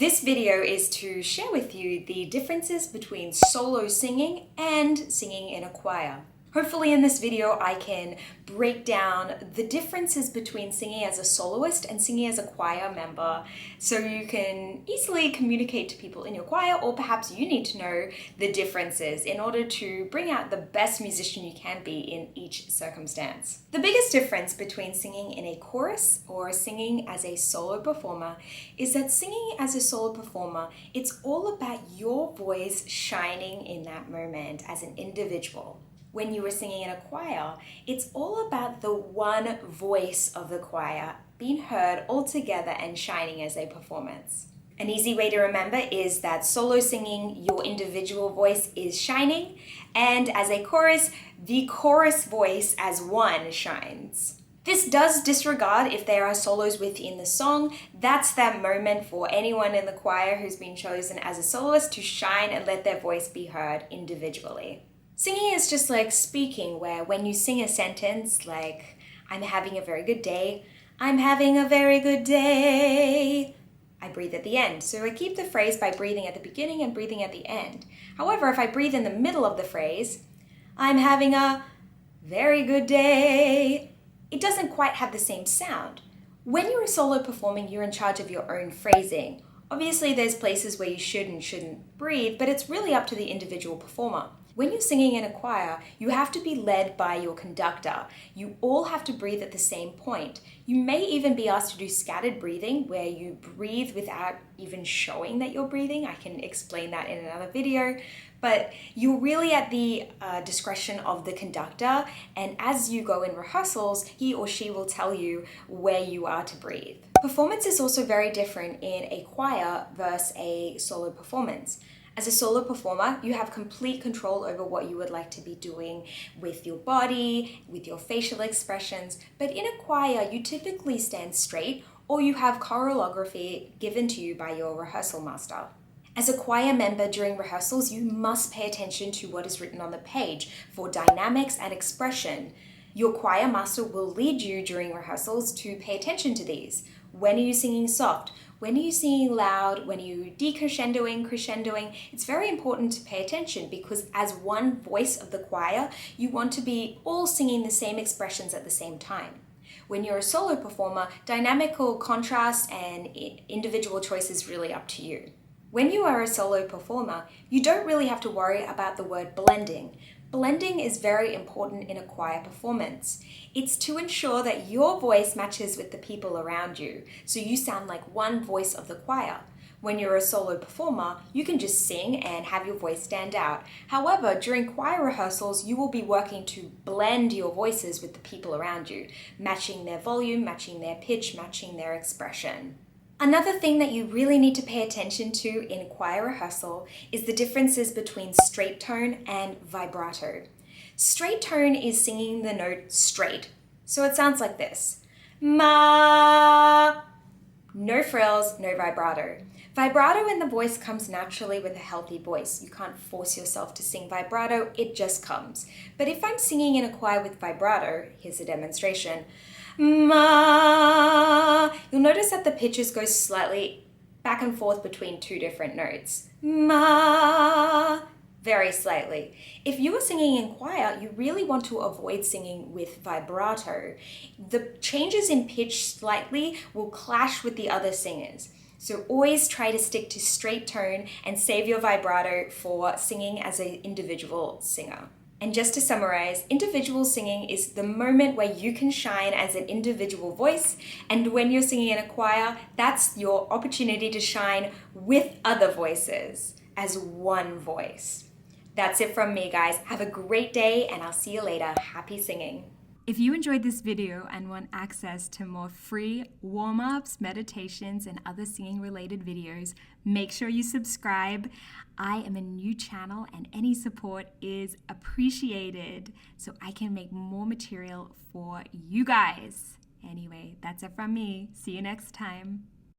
This video is to share with you the differences between solo singing and singing in a choir. Hopefully in this video I can break down the differences between singing as a soloist and singing as a choir member so you can easily communicate to people in your choir, or perhaps you need to know the differences in order to bring out the best musician you can be in each circumstance. The biggest difference between singing in a chorus or singing as a solo performer is that singing as a solo performer, it's all about your voice shining in that moment as an individual. When you are singing in a choir, it's all about the one voice of the choir being heard all together and shining as a performance. An easy way to remember is that solo singing, your individual voice is shining, and as a chorus, the chorus voice as one shines. This does disregard if there are solos within the song. That's that moment for anyone in the choir who's been chosen as a soloist to shine and let their voice be heard individually. Singing is just like speaking, where when you sing a sentence like, I'm having a very good day, I'm having a very good day, I breathe at the end. So I keep the phrase by breathing at the beginning and breathing at the end. However, if I breathe in the middle of the phrase, I'm having a very good day, it doesn't quite have the same sound. When you're a solo performing, you're in charge of your own phrasing. Obviously, there's places where you should and shouldn't breathe, but it's really up to the individual performer. When you're singing in a choir, you have to be led by your conductor. You all have to breathe at the same point. You may even be asked to do scattered breathing, where you breathe without even showing that you're breathing. I can explain that in another video. But you're really at the discretion of the conductor, and as you go in rehearsals, he or she will tell you where you are to breathe. Performance is also very different in a choir versus a solo performance. As a solo performer, you have complete control over what you would like to be doing with your body, with your facial expressions, but in a choir, you typically stand straight or you have choreography given to you by your rehearsal master. As a choir member during rehearsals, you must pay attention to what is written on the page for dynamics and expression. Your choir master will lead you during rehearsals to pay attention to these. When are you singing soft? When are you singing loud? When are you decrescendoing, crescendoing? It's very important to pay attention because as one voice of the choir, you want to be all singing the same expressions at the same time. When you're a solo performer, dynamical contrast and individual choice is really up to you. When you are a solo performer, you don't really have to worry about the word blending. Blending is very important in a choir performance. It's to ensure that your voice matches with the people around you, so you sound like one voice of the choir. When you're a solo performer, you can just sing and have your voice stand out. However, during choir rehearsals, you will be working to blend your voices with the people around you, matching their volume, matching their pitch, matching their expression. Another thing that you really need to pay attention to in choir rehearsal is the differences between straight tone and vibrato. Straight tone is singing the note straight, so it sounds like this. Ma. No frills, no vibrato. Vibrato in the voice comes naturally with a healthy voice. You can't force yourself to sing vibrato, it just comes. But if I'm singing in a choir with vibrato, here's a demonstration. Ma. You'll notice that the pitches go slightly back and forth between two different notes. Ma. Very slightly. If you are singing in choir, you really want to avoid singing with vibrato. The changes in pitch slightly will clash with the other singers. So always try to stick to straight tone and save your vibrato for singing as an individual singer. And just to summarize, individual singing is the moment where you can shine as an individual voice, and when you're singing in a choir, that's your opportunity to shine with other voices as one voice. That's it from me, guys. Have a great day, and I'll see you later. Happy singing. If you enjoyed this video and want access to more free warm-ups, meditations, and other singing-related videos, make sure you subscribe. I am a new channel and any support is appreciated so I can make more material for you guys. Anyway, that's it from me. See you next time.